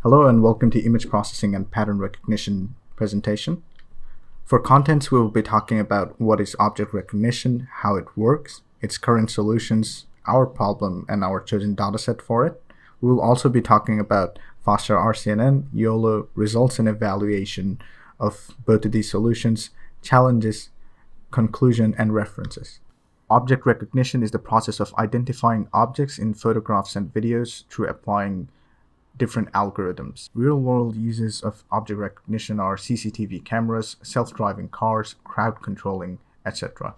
Hello and welcome to Image Processing and Pattern Recognition presentation. For contents, we will be talking about what is object recognition, how it works, its current solutions, our problem, and our chosen dataset for it. We will also be talking about FASTER RCNN, YOLO, results and evaluation of both of these solutions, challenges, conclusion, and references. Object recognition is the process of identifying objects in photographs and videos through applying different algorithms. Real-world uses of object recognition are CCTV cameras, self-driving cars, crowd controlling, etc.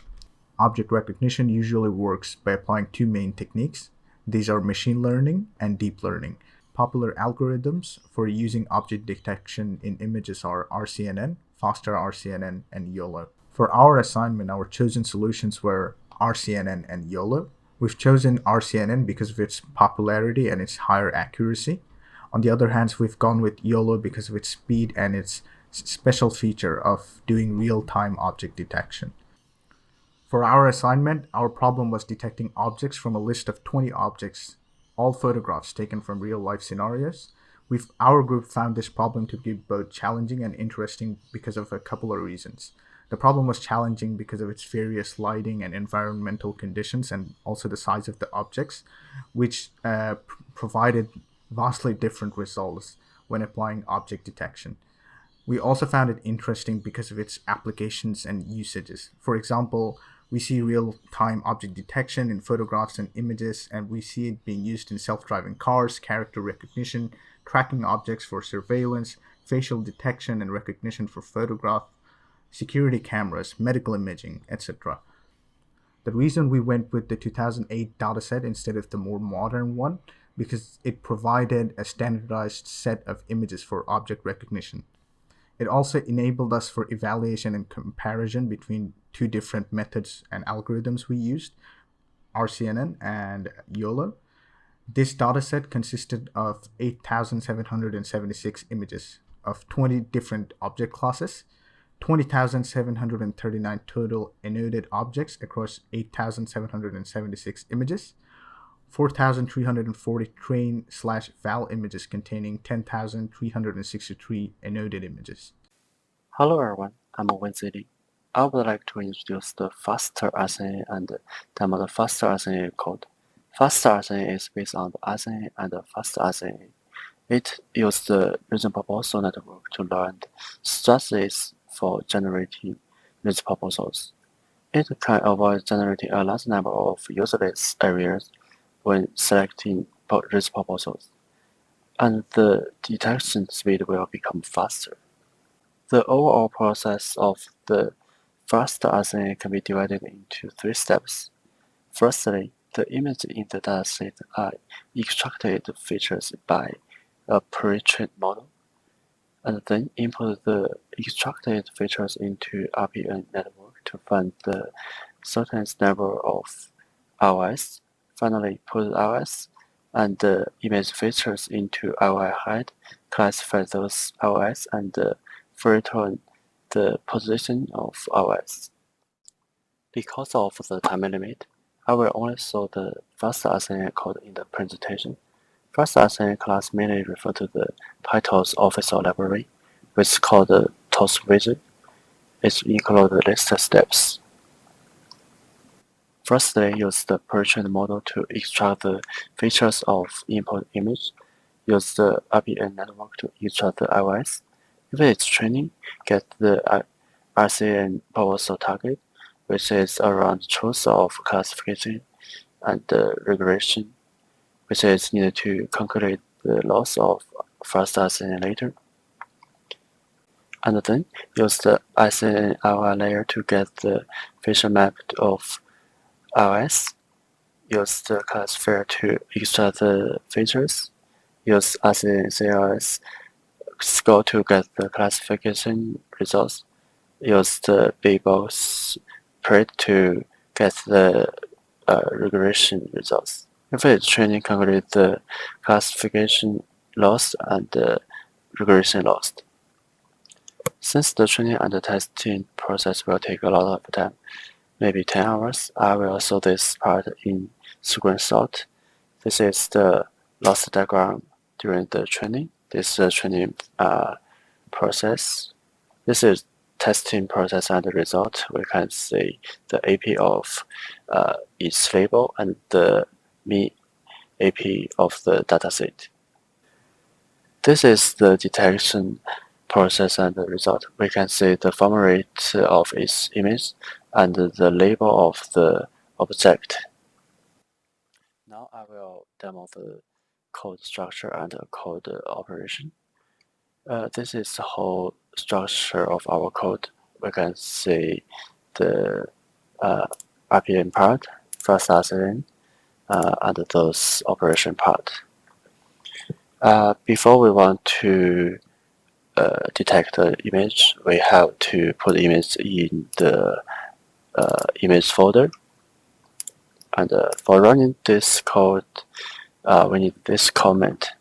Object recognition usually works by applying two main techniques. These are machine learning and deep learning. Popular algorithms for using object detection in images are RCNN, FASTER RCNN, and YOLO. For our assignment, our chosen solutions were RCNN and YOLO. We've chosen RCNN because of its popularity and its higher accuracy. On the other hand, we've gone with YOLO because of its speed and its special feature of doing real-time object detection. For our assignment, our problem was detecting objects from a list of 20 objects, all photographs taken from real-life scenarios. Our group found this problem to be both challenging and interesting because of a couple of reasons. The problem was challenging because of its various lighting and environmental conditions and also the size of the objects, which provided vastly different results when applying object detection. We also found it interesting because of its applications and usages. For example, we see real-time object detection in photographs and images, and we see it being used in self-driving cars, character recognition, tracking objects for surveillance, facial detection and recognition for photograph, security cameras, medical imaging, etc. The reason we went with the 2008 dataset instead of the more modern one because it provided a standardized set of images for object recognition. It also enabled us for evaluation and comparison between two different methods and algorithms we used, RCNN and YOLO. This dataset consisted of 8,776 images of 20 different object classes, 20,739 total annotated objects across 8,776 images, 4,340 train/val images containing 10,363 annotated images. Hello everyone, I'm Wenzi. I would like to introduce the FASTER RCNN and demo the FASTER RCNN code. FASTER RCNN is based on the RCNN and the FASTER RCNN. It uses the region proposal network to learn strategies for generating region proposals. It can avoid generating a large number of useless areas when selecting region proposals, and the detection speed will become faster. The overall process of the FASTER RCNN can be divided into three steps. Firstly, the images in the dataset are extracted features by a pre-trained model, and then input the extracted features into RPN network to find the certain number of ROS. Finally, put ROS and the image features into ROI height, classify those ROS, and return the position of ROS. Because of the time limit, I will only show the FASTER RCNN code in the presentation. FASTER RCNN class mainly refer to the Pytorch officer library, which is called the Torch region. It includes the listed steps. Firstly, use the pre-trained model to extract the features of input image. Use the RPN network to extract the ROS. If it's training, get the RCNN proposal target, which is around truth of classification, and the regression, which is needed to calculate the loss of FASTER RCNN later. And then use the RCNN ROI layer to get the feature map of ROS. Use the classifier to extract the features. Use RCNN CLS score to get the classification results. Use the Babel spread to get the regression results. If it's training, calculate the classification loss and the regression loss. Since the training and the testing process will take a lot of time, maybe 10 hours, I will show this part in screenshot. This is the loss diagram during the training. this training process. This is testing process and the result. We can see the AP of each label and the mean AP of the dataset. This is the detection process and the result. We can see the form rate of its image and the label of the object. Now I will demo the code structure and the code operation. This is the whole structure of our code. We can see the RPM part, first assembly, and those operation part. Before we want to detect the image, we have to put the image in the image folder. And for running this code, we need this comment.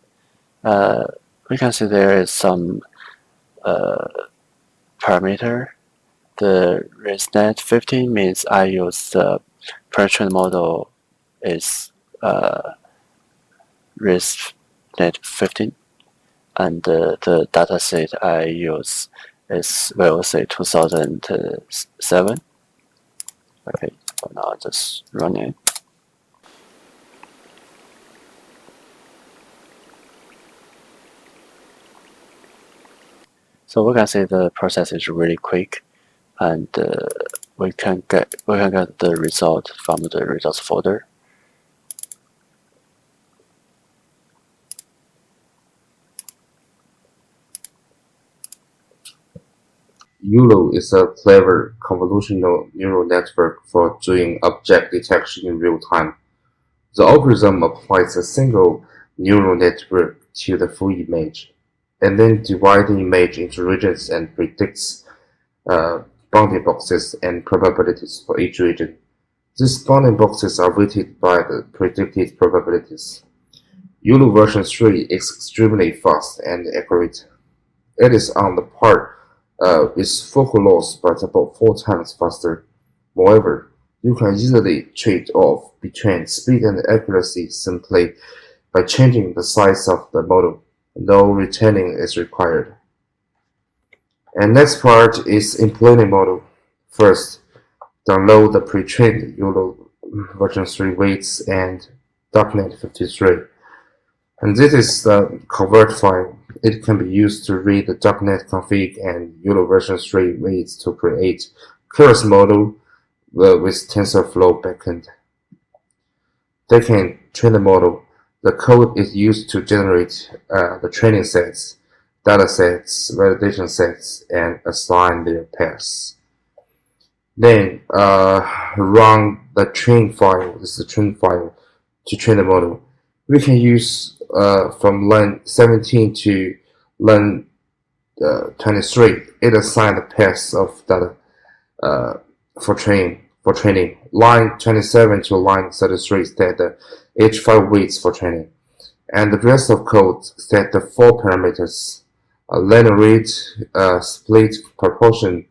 We can see there is some parameter. The ResNet 15 means I use the pre-trained model is ResNet 15, and the dataset I use is, we'll say, 2007. Okay, for now just run it. So we can see the process is really quick, and we can get the result from the results folder. YOLO is a clever convolutional neural network for doing object detection in real time. The algorithm applies a single neural network to the full image, and then divides the image into regions and predicts bounding boxes and probabilities for each region. These bounding boxes are weighted by the predicted probabilities. YOLO version 3 is extremely fast and accurate. It is on the par with focal loss, but about 4 times faster. Moreover, you can easily trade off between speed and accuracy simply by changing the size of the model. No retraining is required. And next part is implementing model. First, download the pre-trained YOLO version 3 weights and .NET 53. And this is the convert file. It can be used to read the .NET config and YOLO version 3 weights to create Keras model with TensorFlow backend. They can train the model. The code is used to generate the training sets, data sets, validation sets, and assign their paths. Then run the train file. This is the train file to train the model. We can use from line 17 to line 23. It assigns the paths of data for training. Line 27 to line 33 set the H5 weights for training. And the rest of code set the 4 parameters: linear rate, split proportion,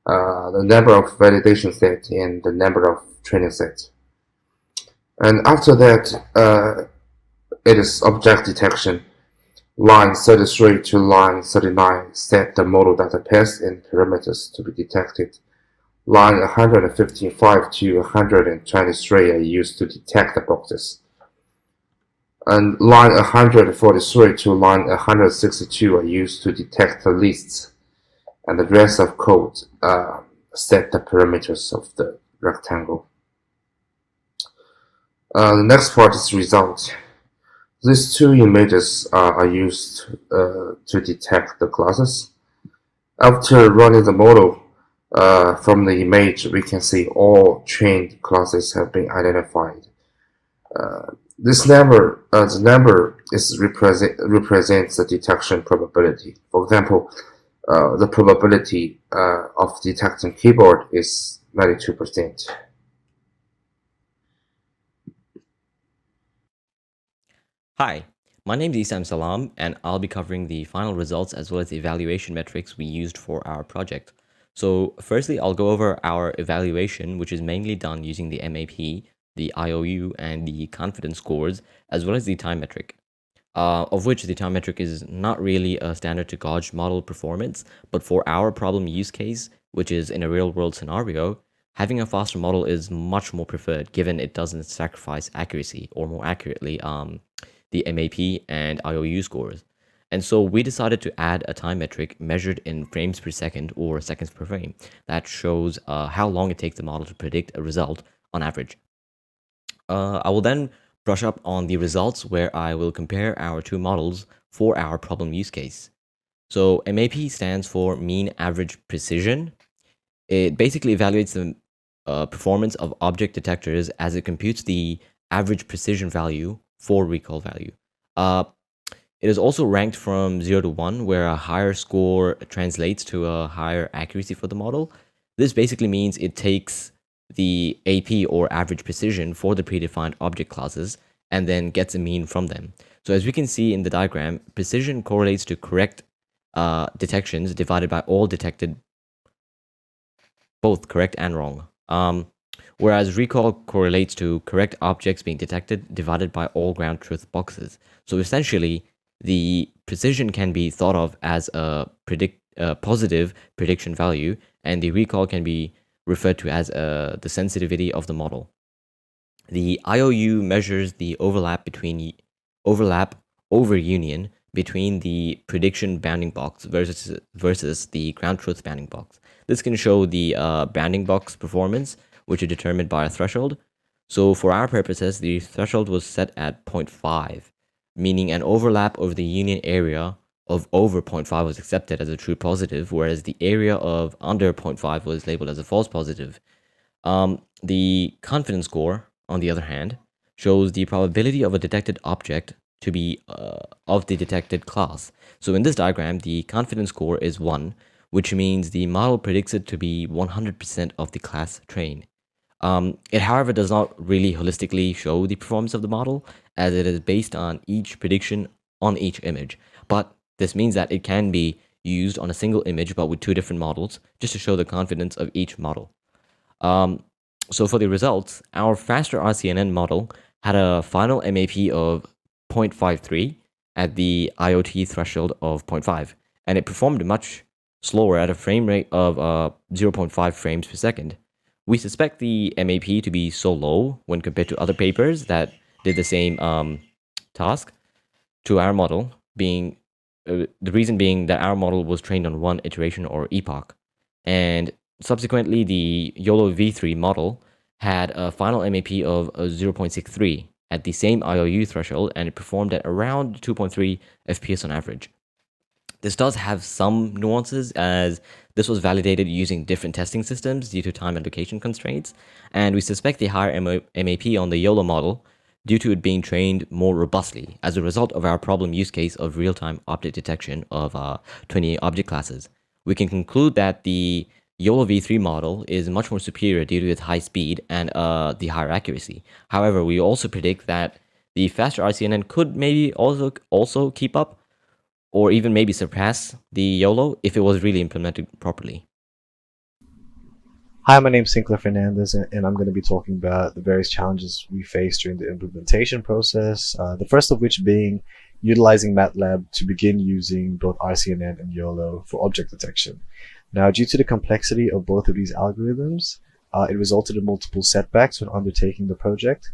the number of validation sets, and the number of training sets. And after that, it is object detection. Line 33 to line 39 set the model data paths and parameters to be detected. Line 155 to 123 are used to detect the boxes. And line 143 to line 162 are used to detect the lists. And the rest of code set the parameters of the rectangle. The next part is result. These 2 images are used to detect the classes. After running the model from the image, we can see all trained classes have been identified. This number, the number is represents the detection probability. For example, the probability of detecting keyboard is 92%. Hi, my name is Isam Salam, and I'll be covering the final results as well as the evaluation metrics we used for our project. So firstly, I'll go over our evaluation, which is mainly done using the MAP, the IOU, and the confidence scores, as well as the time metric. of which the time metric is not really a standard to gauge model performance, but for our problem use case, which is in a real world scenario, having a faster model is much more preferred given it doesn't sacrifice accuracy, or more accurately, the MAP and IOU scores. And so we decided to add a time metric measured in frames per second or seconds per frame that shows how long it takes the model to predict a result on average. I will then brush up on the results where I will compare our two models for our problem use case. So MAP stands for mean average precision. It basically evaluates the performance of object detectors as it computes the average precision value for recall value. It is also ranked from 0 to 1, where a higher score translates to a higher accuracy for the model. This basically means it takes the AP, or average precision, for the predefined object classes and then gets a mean from them. So as we can see in the diagram, precision correlates to correct detections divided by all detected, both correct and wrong. Whereas recall correlates to correct objects being detected divided by all ground truth boxes. So essentially, the precision can be thought of as a positive prediction value, and the recall can be referred to as the sensitivity of the model. The IOU measures the overlap over union between the prediction bounding box versus the ground truth bounding box. This can show the bounding box performance, which is determined by a threshold. So for our purposes, the threshold was set at 0.5, meaning an overlap over the union area of over 0.5 was accepted as a true positive, whereas the area of under 0.5 was labeled as a false positive. The confidence score, on the other hand, shows the probability of a detected object to be of the detected class. So in this diagram, the confidence score is 1, which means the model predicts it to be 100% of the class trained. It, however, does not really holistically show the performance of the model, as it is based on each prediction on each image. But this means that it can be used on a single image, but with two different models, just to show the confidence of each model. So for the results, our faster RCNN model had a final MAP of 0.53 at the IoT threshold of 0.5, and it performed much slower at a frame rate of 0.5 frames per second. We suspect the MAP to be so low when compared to other papers that did the same task to our model, being the reason being that our model was trained on one iteration or epoch, and subsequently the YOLO V3 model had a final MAP of 0.63 at the same IOU threshold, and it performed at around 2.3 FPS on average. This does have some nuances, as this was validated using different testing systems due to time and location constraints, and we suspect the higher MAP on the YOLO model due to it being trained more robustly as a result of our problem use case of real-time object detection of 28 object classes. We can conclude that the YOLO V3 model is much more superior due to its high speed and the higher accuracy. However, we also predict that the faster RCNN could maybe also keep up, or even maybe surpass the YOLO if it was really implemented properly. Hi, my name is Sinclair Fernandez, and I'm going to be talking about the various challenges we faced during the implementation process. The first of which being utilizing MATLAB to begin using both RCNN and YOLO for object detection. Now, due to the complexity of both of these algorithms, it resulted in multiple setbacks when undertaking the project.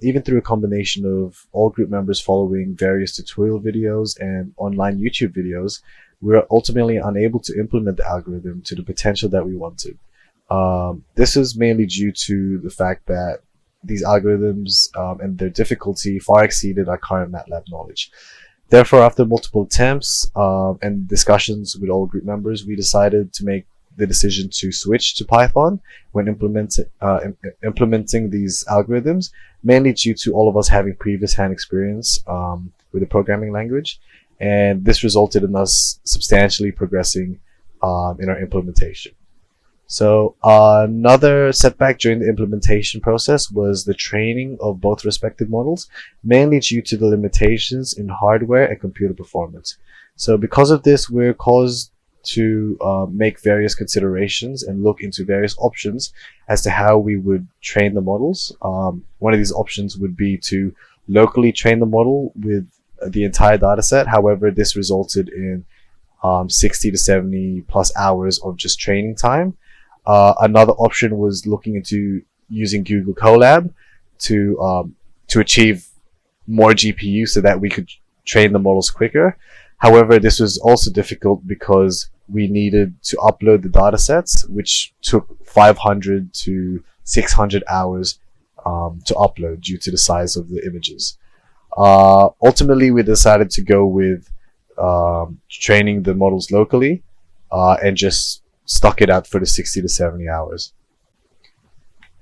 Even through a combination of all group members following various tutorial videos and online YouTube videos, we were ultimately unable to implement the algorithm to the potential that we wanted. This is mainly due to the fact that these algorithms and their difficulty far exceeded our current MATLAB knowledge. Therefore, after multiple attempts and discussions with all group members, we decided to make the decision to switch to Python when implementing these algorithms, mainly due to all of us having previous hand experience with the programming language. And this resulted in us substantially progressing in our implementation. So another setback during the implementation process was the training of both respective models, mainly due to the limitations in hardware and computer performance. So because of this, we're caused to make various considerations and look into various options as to how we would train the models. One of these options would be to locally train the model with the entire data set. However, this resulted in 60 to 70 plus hours of just training time. Another option was looking into using Google Colab to achieve more GPU so that we could train the models quicker. However, this was also difficult because we needed to upload the data sets, which took 500 to 600 hours to upload due to the size of the images. Ultimately, we decided to go with training the models locally and just stuck it out for the 60 to 70 hours.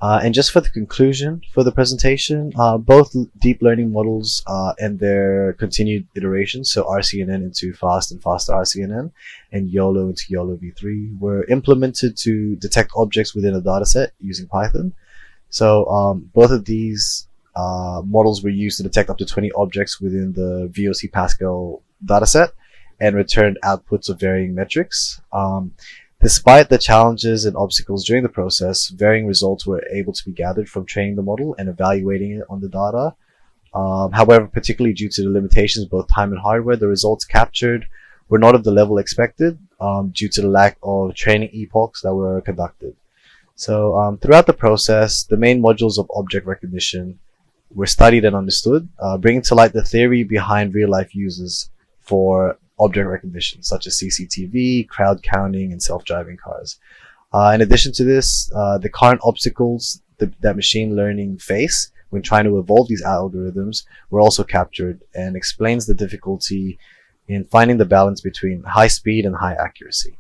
And just for the conclusion for the presentation, both deep learning models and their continued iterations, so RCNN into fast and faster RCNN and YOLO into YOLO v3, were implemented to detect objects within a dataset using Python. So both of these models were used to detect up to 20 objects within the VOC Pascal dataset and returned outputs of varying metrics. Despite the challenges and obstacles during the process, varying results were able to be gathered from training the model and evaluating it on the data. However, particularly due to the limitations of both time and hardware, the results captured were not of the level expected due to the lack of training epochs that were conducted. So throughout the process, the main modules of object recognition were studied and understood, bringing to light the theory behind real-life uses for object recognition, such as CCTV, crowd counting, and self-driving cars. In addition to this, the current obstacles that machine learning face when trying to evolve these algorithms were also captured and explains the difficulty in finding the balance between high speed and high accuracy.